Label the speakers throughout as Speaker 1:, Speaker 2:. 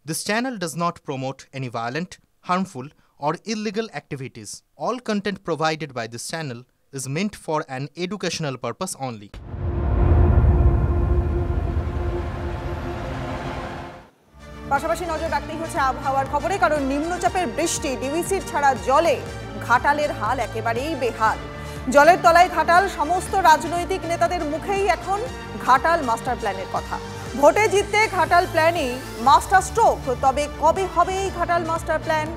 Speaker 1: This channel does not promote any violent, harmful, or illegal activities. All content provided by this channel is meant for an educational purpose only.
Speaker 2: পাশাপাশি নজর রাখতেই হচ্ছে আবহাওয়ার খবরে, কারণ নিম্নচাপের বৃষ্টি ডিভিসির ছাড়া জলে ঘাটালের হাল একেবারেই বেহাল। জলের তলায় ঘাটাল, সমস্ত রাজনৈতিক নেতাদের মুখেই এখন ঘাটাল মাস্টার প্ল্যানের কথা। ভোটে জিততে ঘাটাল প্ল্যানই মাস্টার স্ট্রোক। তবে কবে হবে এই Ghatal master plan?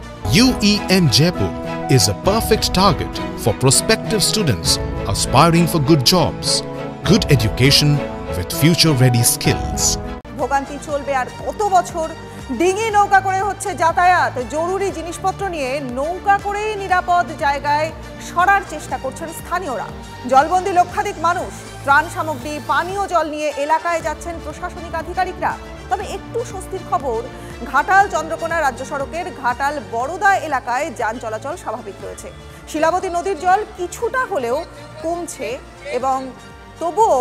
Speaker 3: UEM Jaipur is a perfect target for prospective students aspiring for good jobs, good education with future-ready skills.
Speaker 2: ভোগান্তি চলবে আর কত বছর? ডিঙি নৌকা করে হচ্ছে যাতায়াত। জরুরি জিনিসপত্র নিয়ে নৌকা করেই নিরাপদ জায়গায় সরার চেষ্টা করছেন স্থানীয়রা। জলবন্দী লক্ষাধিক মানুষ, ত্রাণ সামগ্রী, পানীয় জল নিয়ে এলাকায় যাচ্ছেন প্রশাসনিক আধিকারিকরা। তবে একটু স্বস্তির খবর, ঘাটাল চন্দ্রকোনা রাজ্য সড়কের ঘাটাল বড়দা এলাকায় যান চলাচল স্বাভাবিক রয়েছে। শিলাবতী নদীর জল কিছুটা হলেও কমছে, এবং তবুও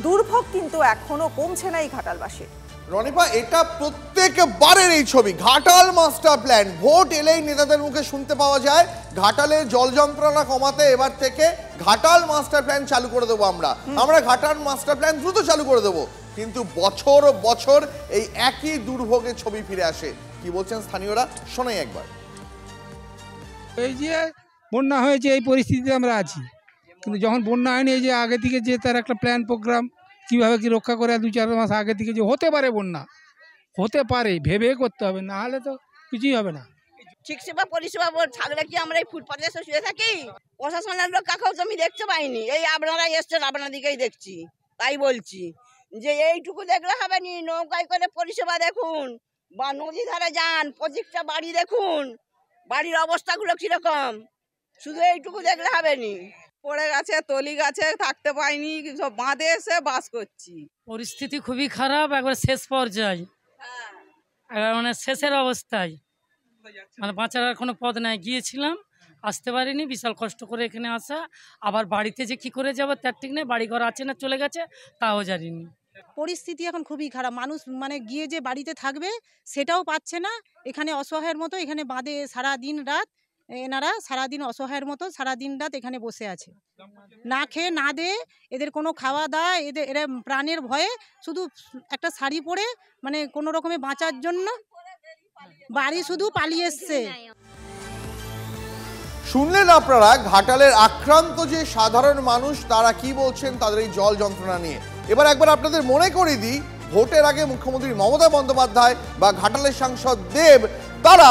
Speaker 2: দুর্ভোগ কিন্তু এখনো কমছে না এই ঘাটালবাসীর।
Speaker 4: রনিপা, এটা প্রত্যেকবারের এই ছবি, ঘাটাল মাস্টার প্ল্যান। ভোট এলেই নেতাদের মুখে শুনতে পাওয়া যায় ঘাটালের জল যন্ত্রণা কমাতে এবার থেকে ঘাটাল মাস্টার প্ল্যান চালু করে দেবো আমরা ঘাটাল মাস্টার প্ল্যান দ্রুত চালু করে দেবো। কিন্তু বছর বছর এই একই দুর্ভোগের ছবি ফিরে আসে। কি বলছেন স্থানীয়রা, শোনাই একবার।
Speaker 5: এই যে বন্যা হয়েছে, এই পরিস্থিতিতে আমরা আছি, কিন্তু যখন বন্যা হয়নি, এই যে আগে থেকে যে তার একটা প্ল্যান প্রোগ্রাম কীভাবে কি রক্ষা করে 2-4 মাস আগে থেকে যে হতে পারে বন্যা, হতে পারে ভেবে করতে হবে, না হলে তো কিছুই হবে না।
Speaker 6: ঠিক সেবা পরিষেবা থাকলে কি আমরা এই ফুটপাতে এসে শুয়ে থাকি? প্রশাসনের লোক কাকেও তো আমি দেখতে পাইনি। এই আপনারা এসছেন, আপনার দিকেই দেখছি, তাই বলছি যে এইটুকু দেখলে হবে নি। নৌকায় করে পরিষেবা দেখুন, বা নদী ধারে যান, প্রত্যেকটা বাড়ি দেখুন, বাড়ির অবস্থাগুলো কিরকম, শুধু এইটুকু দেখলে হবে নি।
Speaker 7: পড়ে গেছে, তলি গাছে থাকতে পাইনি, সব বাঁধে এসে বাস করছি।
Speaker 8: পরিস্থিতি খুবই খারাপ, একবার শেষ পর্যায়ে, মানে শেষের অবস্থায়, মানে বাঁচার আর কোনো পথ নাই। গিয়েছিলাম, আসতে পারিনি, বিশাল কষ্ট করে এখানে আসা। আবার বাড়িতে যে কি করে যাবো তার ঠিক নেই, বাড়িঘর আছে না চলে গেছে তাও জানিনি।
Speaker 9: পরিস্থিতি এখন খুবই খারাপ। মানুষ মানে গিয়ে যে বাড়িতে থাকবে সেটাও পাচ্ছে না। এখানে অসহায়ের মতো, এখানে বাঁধে সারাদিন রাত, এনারা সারাদিন অসহায়ের মতো সারাদিন রাত এখানে বসে আছে, না খেয়ে না দে, এদের কোনো খাওয়া দাওয়া, এরা প্রাণের ভয়ে শুধু একটা শাড়ি পরে মানে কোনো রকমে বাঁচার জন্য বাড়ি শুধু পালিয়ে এসছে।
Speaker 4: শুনলেন আপনারা ঘাটালের আক্রান্ত যে সাধারণ মানুষ, তারা কি বলছেন তাদের এই জল যন্ত্রণা নিয়ে। এবার একবার আপনাদের মনে করিয়ে দিই, ভোটের আগে মুখ্যমন্ত্রী মমতা বন্দ্যোপাধ্যায় বা ঘাটালের সাংসদ দেব, তারা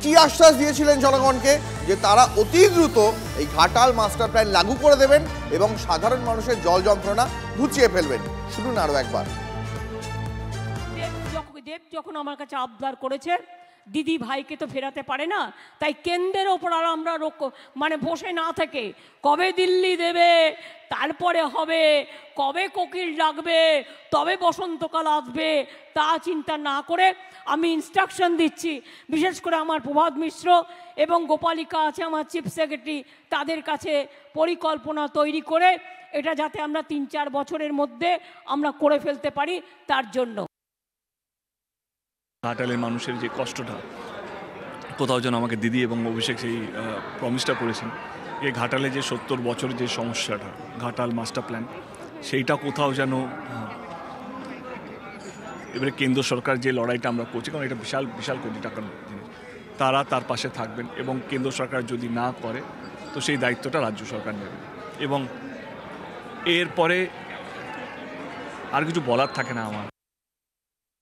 Speaker 4: কি আশ্বাস দিয়েছিলেন জনগণকে, যে তারা অতি দ্রুত এই ঘাটাল মাস্টার প্ল্যান লাগু করে দেবেন এবং সাধারণ মানুষের জল যন্ত্রণা ঘুচিয়ে ফেলবেন। শুনুন আরো একবার।
Speaker 10: দেব যখন আমার কাছে আবদার করেছে, দিদি ভাইকে তো ফেরাতে পারে না, তাই কেন্দ্রের ওপর আর আমরা মানে বসে না থেকে কবে দিল্লি দেবে, তারপরে হবে, কবে কোকিল ডাকবে, তবে বসন্তকাল আসবে, তা চিন্তা না করে আমি ইনস্ট্রাকশন দিচ্ছি, বিশেষ করে আমার প্রভাত মিশ্র এবং গোপালিকা আছে আমার চিফ সেক্রেটারি, তাদের কাছে পরিকল্পনা তৈরি করে এটা যাতে আমরা 3-4 বছরের মধ্যে আমরা করে ফেলতে পারি, তার জন্য।
Speaker 11: ঘাটালের মানুষের যে কষ্টটা, কোথাও যেন আমাকে দিদি এবং অভিষেক সেই প্রমিসটা করেছেন, এই ঘাটালে যে 70 বছরের যে সমস্যাটা, ঘাটাল মাস্টার প্ল্যান, সেইটা কোথাও যেন, এবারে কেন্দ্র সরকার যে লড়াইটা আমরা করছি, কারণ এটা বিশাল বিশাল কোটি টাকার জিনিস, তারা তার পাশে থাকবেন, এবং কেন্দ্র সরকার যদি না করে তো সেই দায়িত্বটা রাজ্য সরকার নেবে। এবং এরপরে আর কিছু বলার থাকে না আমার।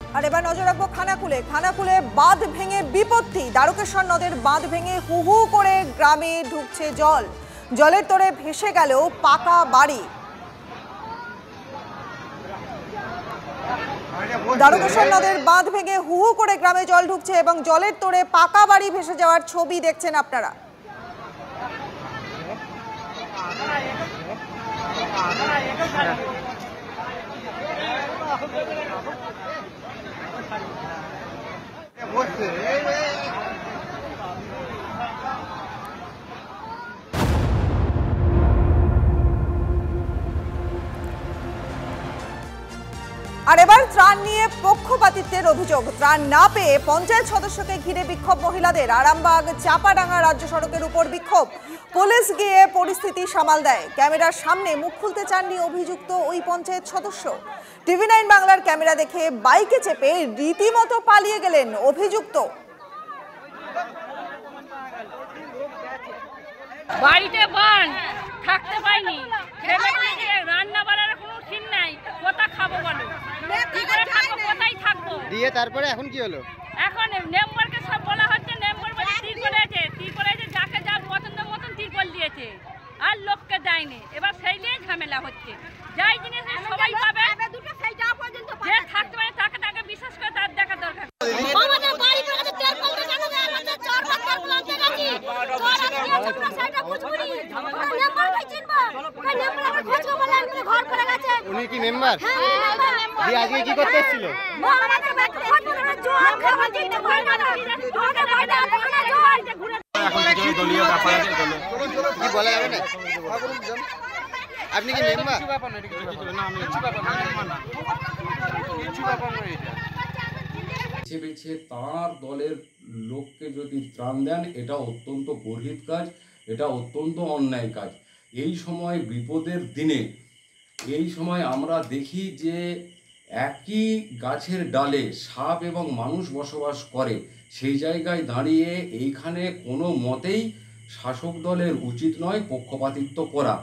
Speaker 2: আর এবার নজর রাখবো খানাকুলে বাঁধ ভেঙে বিপত্তি। দ্বারকেশ্বর নদের বাঁধ ভেঙে হু হু করে গ্রামে ঢুকছে জল। জলের তোড়ে ভেসে গেল পাকা বাড়ি। দ্বারকেশ্বর নদের বাঁধ ভেঙে হু হু করে গ্রামে জল ঢুকছে এবং জলের তোড়ে পাকা বাড়ি ভেসে যাওয়ার ছবি দেখছেন আপনারা। আর এবার ত্রাণ নিয়ে পক্ষপাতিত্বের অভিযোগ। ত্রাণ না পেয়ে পঞ্চায়েত সদস্যকে ঘিরে বিক্ষোভ মহিলাদের। আরামবাগ চাপাডাঙ্গা রাজ্য সড়কের উপর বিক্ষোভ। পুলিশ গিয়ে পরিস্থিতি সামাল দেয়। ক্যামেরার সামনে মুখ খুলতে চাননি অভিযুক্ত ওই পঞ্চায়েত সদস্য। TV9 বাংলার ক্যামেরা দেখে বাইকে চেপে রীতিমতো পালিয়ে গেলেন অভিযুক্ত।
Speaker 10: বাড়িতে বান থাকতে পাইনি, রান্না বাড়ার কোনো ঠিক নাই, কোথায় খাবো বলো, কোথায় থাকবো
Speaker 12: দিয়ে তারপরে এখন কি হলো?
Speaker 10: এখন মেম্বারকে সব বলা হচ্ছে, মেম্বার বলে তিরপল আছে, যাকে যার পছন্দ মতন তিরপল দিয়েছে, আর লোককে দেয়নি। এবার সেই নিয়ে ঝামেলা হচ্ছে। যাই জিনিস সবাই পাবে, যে থাকতে পারে তাকে তাকে বিশেষ করে তার দেখা দরকার।
Speaker 12: উনি কি মেম্বার? আজকে কি করতে এসেছিল? কি বলা যাবে না? আপনি কি মেম্বার?
Speaker 13: বেছে তার দলের লোককে যদি ত্রাণ দেন, এটা অত্যন্ত গর্হিত কাজ, এটা অত্যন্ত অন্যায় কাজ। এই সময় বিপদের দিনে এই সময় আমরা দেখি যে একই গাছের ডালে সাপ এবং মানুষ বসবাস করে, সেই জায়গায় দাঁড়িয়ে এইখানে কোনো মতেই শাসক দলের উচিত নয় পক্ষপাতিত্ব করা।